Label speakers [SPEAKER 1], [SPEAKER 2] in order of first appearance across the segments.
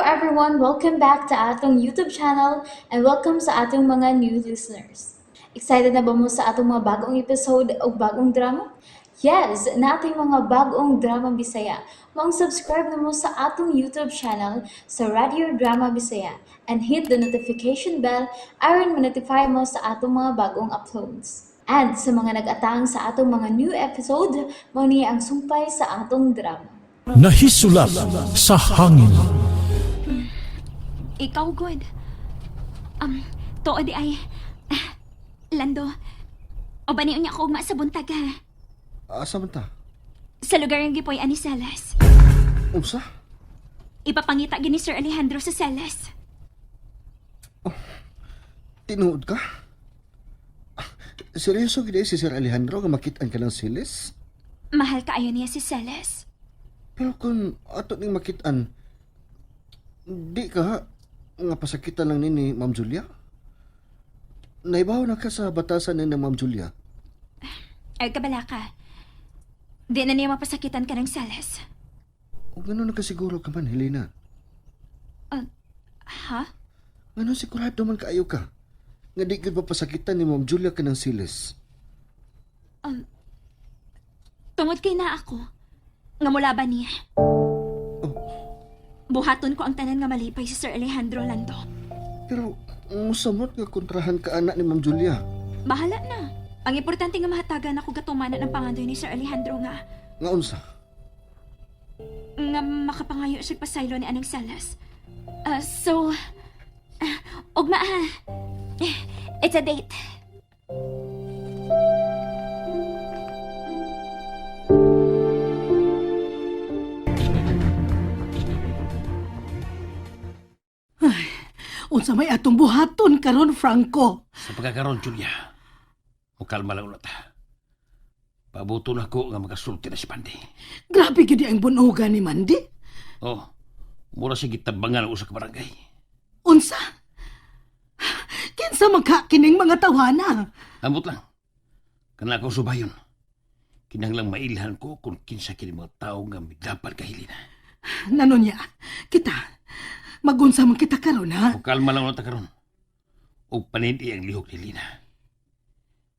[SPEAKER 1] everyone, welcome back to atong YouTube channel and welcome sa atong mga new listeners. Excited na ba mo sa atong mga bagong episode o bagong drama? Yes, na ating mga bagong drama Bisaya. Mag-subscribe na mo sa atong YouTube channel sa Radio Drama Bisaya and hit the notification bell aron ma-notify mo sa atong mga bagong uploads. And sa mga nag-atang sa atong mga new episode, mo niya ang sumpay sa atong drama.
[SPEAKER 2] Nahisulat sa hangin.
[SPEAKER 3] Ikaw, good. Tuod ay... Lando, o ba niyo niya ako ugma sa buntag, ha?
[SPEAKER 4] Asa man ta?
[SPEAKER 3] Sa lugar ng gipoy ani Salas.
[SPEAKER 4] Unsa?
[SPEAKER 3] Ipapangita gini Sir Alejandro sa Salas.
[SPEAKER 4] Tinuod ka? Seryoso gid si Sir Alejandro nga makit-an ka ng silis?
[SPEAKER 3] Mahal kaayo niya si Salas.
[SPEAKER 4] Pero kung ato ning makit-an, di ka nga pasakitan lang ni Ma'am Julia? Naibaw na ka sa batasan ni Ma'am Julia?
[SPEAKER 3] Ay, kabala ka. Di na niya mapasakitan ka ng Salas.
[SPEAKER 4] O gano'n nakasiguro ka man, Helena?
[SPEAKER 3] Ha?
[SPEAKER 4] Gano'n sigurado man kaayo ka? Nga di ka pasakitan ni Ma'am Julia ka ng silis?
[SPEAKER 3] Tungod kay na ako. Nga mula ba niya? Buhaton ko ang tanan nga malipay si Sir Alejandro, Lando.
[SPEAKER 4] Pero musamot nga kontrahan ka anak ni Ma'am Julia.
[SPEAKER 3] Bahala na. Ang importante nga mahatagan ako gatumanan ang pangandoy ni Sir Alejandro nga
[SPEAKER 4] Nga unsa?
[SPEAKER 3] nga makapangayo siya pasaylo ni Anang Salas. Ugma ha. It's a date.
[SPEAKER 5] Unsa may atong buhaton karon, Franco?
[SPEAKER 6] Sa pagkakaroon, Julia, mukalma lang ulit. Pabuto na ko nga magasulti na si Pandi.
[SPEAKER 5] Grabe gid ang bunugan ni Mandy.
[SPEAKER 6] Oh, mura siya gitabangan ang usa ka barangay.
[SPEAKER 5] Unsa? Kinsa magkakining mga tawana?
[SPEAKER 6] Ambot lang. Kanala ko subayon. Kinahanglang mailhan ko kung kinsa kini mga tao nga midapal kahilina.
[SPEAKER 5] Nanunya, kita. Magunsa man kita karon, ha?
[SPEAKER 6] Mukalma lang ulit karon. O panindi ang lihok ni Lina.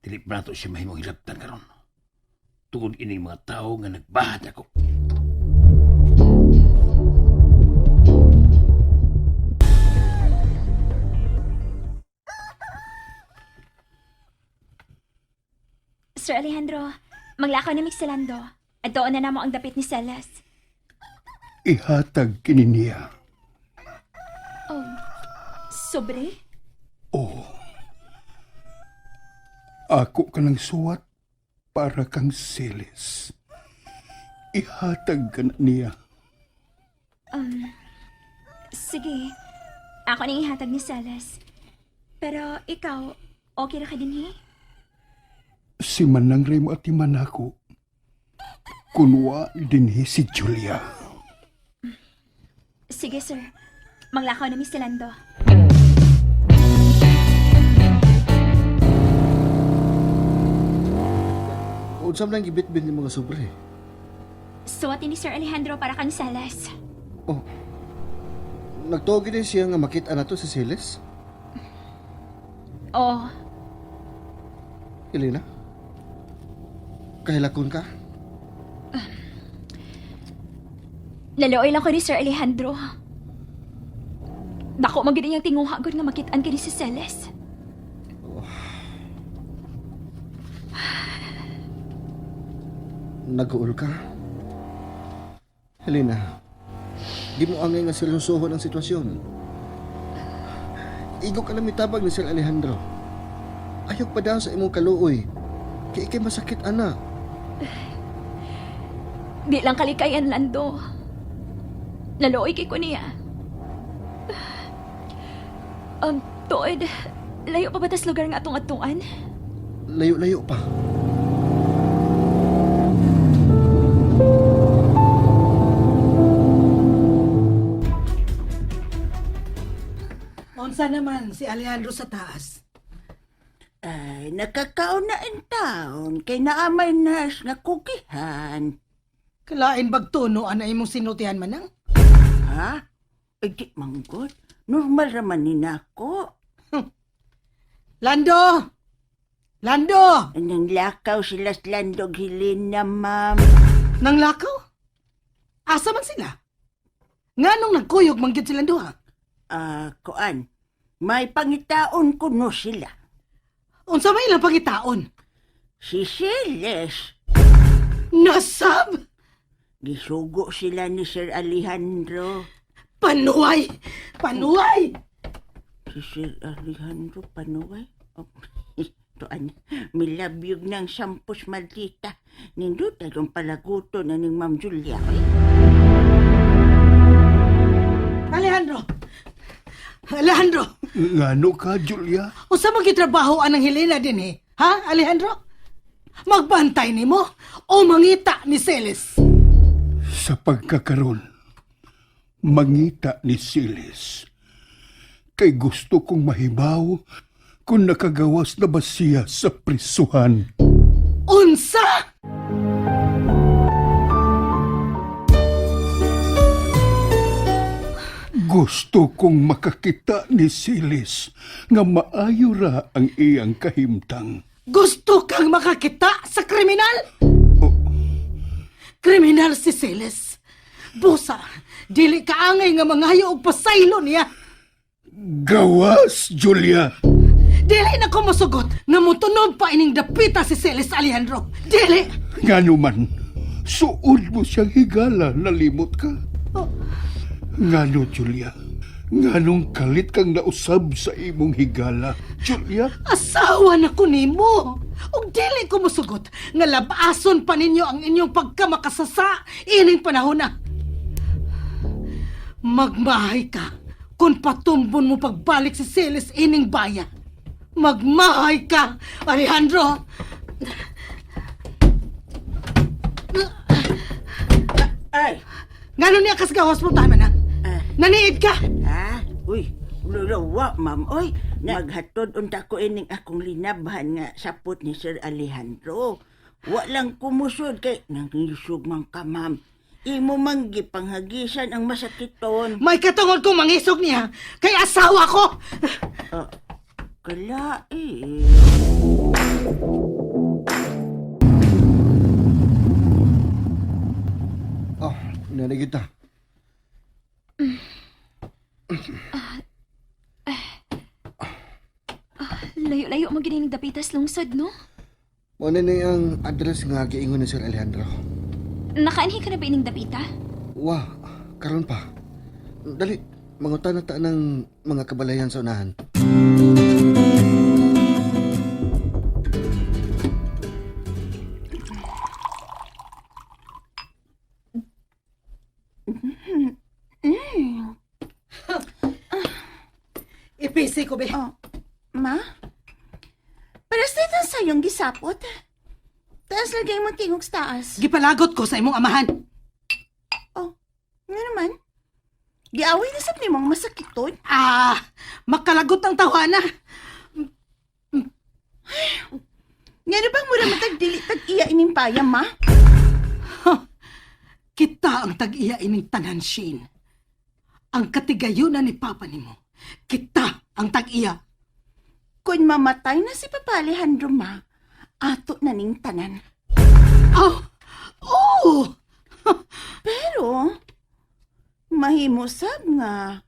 [SPEAKER 6] Dilip na to siya mahimong hilabtan karon. Tungod ining mga tao nga nagbahat ako.
[SPEAKER 3] Sir Alejandro, maglakaw ni Mixelando. At doon na namo ang dapit ni Salas.
[SPEAKER 7] Ihatag kini niya.
[SPEAKER 3] Sobre?
[SPEAKER 7] Oo. Ako ka ng suwat para kang silis. Ihatag ka na niya.
[SPEAKER 3] Sige. Ako nang ihatag ni Salas. Pero ikaw, okay ra ka din,
[SPEAKER 7] Si Manang Remo at Manako. Kunwa dinhi si Julia.
[SPEAKER 3] Sige, sir. Maglakaw na Mixelando.
[SPEAKER 4] Unsam lang gibit-bit ni mga sobre.
[SPEAKER 3] Suwatin ni Sir Alejandro para kang Salas.
[SPEAKER 4] Oh, nagtuog din siya nga makita na to sa silis?
[SPEAKER 3] Oh,
[SPEAKER 4] Helena? Kahilakon ka?
[SPEAKER 3] naluoy lang ko ni Sir Alejandro. Dako magid niyang tinguha gud nga makitaan kini si Salas.
[SPEAKER 4] Nag-uol ka? Helena, di mo angay nga seryosohon ang sitwasyon. Igo ka na mitabag ni Sir Alejandro. Ayaw pa daw sa imong kaluoy. Kaya ikay masakit, ana.
[SPEAKER 3] Di lang kalikayan, Lando. Naluoy kay ko niya. Tuod, layo pa ba tas lugar nga atong atuan?
[SPEAKER 4] Layo-layo pa.
[SPEAKER 5] Unsa naman si Alejandro sa taas?
[SPEAKER 8] Ay, nakakaon na ang taon kay naamay nas nga kukihan.
[SPEAKER 5] Kalain bagtuno ana imong sinutihan manang?
[SPEAKER 8] Ha? Ay, di manggod. Normal raman ni nako.
[SPEAKER 5] Lando! Lando!
[SPEAKER 8] Nang lakaw sila sa landog Helena, ma'am.
[SPEAKER 5] Nang lakaw? Asa man sila? Nganong nagkuyog manggid sila duha?
[SPEAKER 8] Kuan. May pangitaon ko no sila.
[SPEAKER 5] Unsa may ilang pangitaon?
[SPEAKER 8] Si Celes.
[SPEAKER 5] Nasab!
[SPEAKER 8] Gisugo sila ni Sir Alejandro.
[SPEAKER 5] Panuway! Panuway!
[SPEAKER 8] Si Sir Alejandro Panuway? Oh, tuan, milabyog ng sampus maldita. Nindot agong palaguto na ning Ma'am Julia.
[SPEAKER 5] Alejandro! Alejandro!
[SPEAKER 7] Ngano ka, Julia?
[SPEAKER 5] Unsa magitrabaho anang Helena din eh? Ha, Alejandro? Magbantay nimo o mangita ni Celes?
[SPEAKER 7] Sa pagkakaroon, mangita ni Siles. Kay gusto kong mahibaw kung nakagawas na ba siya sa prisuhan.
[SPEAKER 5] Unsa?
[SPEAKER 7] Gusto kong makakita ni Siles nga maayo ra ang iyang kahimtang.
[SPEAKER 5] Gusto kang makakita sa kriminal? Kriminal si Celes. Busa, dili kaangay nga mangayo og pasaylo niya.
[SPEAKER 7] Gawas, Julia!
[SPEAKER 5] Dili na ko masugot nga mutunog pa ining dapita si Celes, Alejandro. Dili!
[SPEAKER 7] Ngano man, suod mo siyang higala, nalimot ka. Ngano, Julia? Nganong kalit kang nausab sa imong higala, Julia?
[SPEAKER 5] Asawa na ko nimo. Ug dili ko masugot nga labason pa ninyo ang inyong pagkamakasasa ining panahon na. Magmahay ka kung patumbon mo pagbalik si Celes ining bayan. Magmahay ka, Alejandro!
[SPEAKER 8] Ay,
[SPEAKER 5] Ngano niya kasgawas mo tama na? Naniid ka!
[SPEAKER 8] uy, lulawa, ma'am. Uy, naghatod unta ko ining akong linabhan nga sapot ni Sir Alejandro. Walang kumusod kay nangisog man ka, ma'am. Imo manggi panghagisan ang masakiton.
[SPEAKER 5] May katungod kong mangisog niya kay asawa ko!
[SPEAKER 8] Kala eh.
[SPEAKER 4] Oh, nanay kita.
[SPEAKER 3] Layo-layo mo gining dapitas lungsod, no?
[SPEAKER 4] Muna na ang address nga giingon ni Sir Alejandro.
[SPEAKER 3] Nakaanhi ka na ba ining dapita?
[SPEAKER 4] Wah, karon pa. Dali, mangutan na ta ng mga kabalayan sa unahan.
[SPEAKER 5] Ipisi ko, be.
[SPEAKER 8] Ma? Paras dito sa iyong gisapot. Taas lagay mo tingog sa taas.
[SPEAKER 5] Gipalagot ko sa imong amahan.
[SPEAKER 8] Nga naman. Giaway na sa mong masakiton.
[SPEAKER 5] Makalagot ang tawana.
[SPEAKER 8] Nga na bang mura matagdili tag-iya ining payam, ma?
[SPEAKER 5] Kita ang tag-iya ining tanan, Shane. Ang katigayunan ni Papa nimo. Kita ang tag-iya.
[SPEAKER 8] Kung mamatay na si Papa Alejandro, ma, ato na ning tanan.
[SPEAKER 5] Oh!
[SPEAKER 8] Pero, mahimosab nga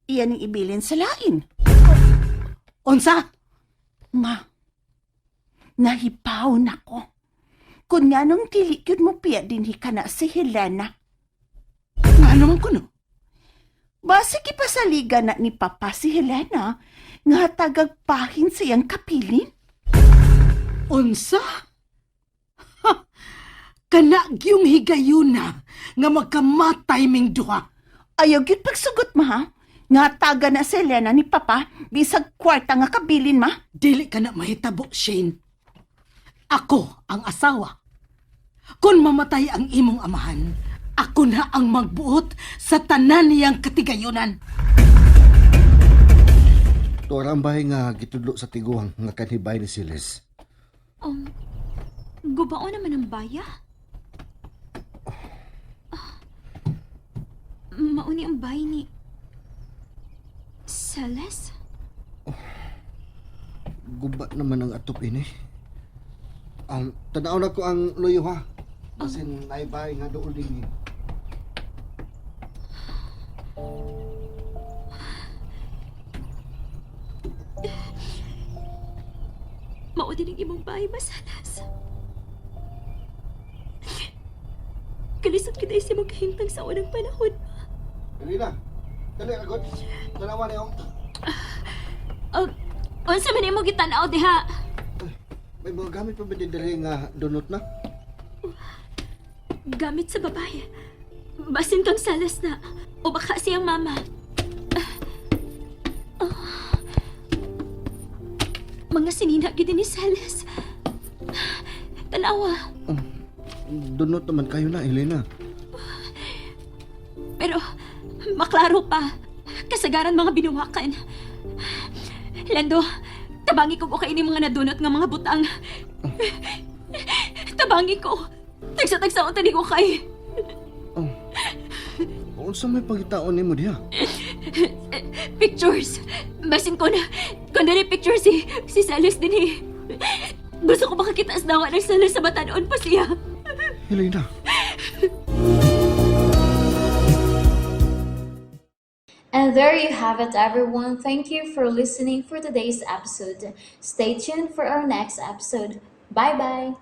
[SPEAKER 8] iyan ang ibilin sa lain.
[SPEAKER 5] Unsa?
[SPEAKER 8] Ma, nahipaw na ko. Kung nga nung tilikod mo piya din hikana si Helena.
[SPEAKER 5] Nga naman ko, no?
[SPEAKER 8] Base kipasaliga na ni Papa si Helena nga tagagpahin siyang kapilin.
[SPEAKER 5] Unsa? Kanagyong higayuna nga magkamatay ming duha.
[SPEAKER 8] Ayaw gid pagsugot, ma, ha? Nga taga na si Helena ni Papa bisag kwarta nga kabilin, ma.
[SPEAKER 5] Dili ka na mahitabo, Shane. Ako ang asawa. Kung mamatay ang imong amahan, ako na ang magbuot sa tanan niyang katigayunan.
[SPEAKER 4] Tuwara ang bahay nga gitudlo sa tiguang nga kanhibay ni Siles.
[SPEAKER 3] Gubao naman ang baya? Mauni ang bahay ni Salas?
[SPEAKER 4] Gubat naman ang atop ini. Tanaw na ko ang luyo ha. Basin naibay nga dool din.
[SPEAKER 3] Mao din ang imong bahay, Masalas. Kalisod kita sa mong kahintang sa unang panahon.
[SPEAKER 4] Dali na. Dali agad. Tanawa niyo.
[SPEAKER 3] Unsa man imong gitanaw diha?
[SPEAKER 4] May mga gamit pa ba din dali nga donut na?
[SPEAKER 3] Gamit sa babae. Basin kang Salas na. O baka siyang mama. Mga sinina gid ni Salas. Tanawa.
[SPEAKER 4] Donut naman kayo na, Elena.
[SPEAKER 3] Pero maklaro pa. Kasagaran mga binuwakan. Lando, tabangi ko kay ini mga nadunot nga mga butang. Tabangi ko. Tagsa-tagsaon tani ko kay.
[SPEAKER 4] Unsa may pagitaon nimo diha?
[SPEAKER 3] Pictures. Basin ko na. Kung na picture si Salas din eh. Gusto ko makakita sa dawa ng Salas sa batanon pa siya.
[SPEAKER 4] Elena.
[SPEAKER 1] And there you have it, everyone. Thank you for listening for today's episode. Stay tuned for our next episode. Bye bye.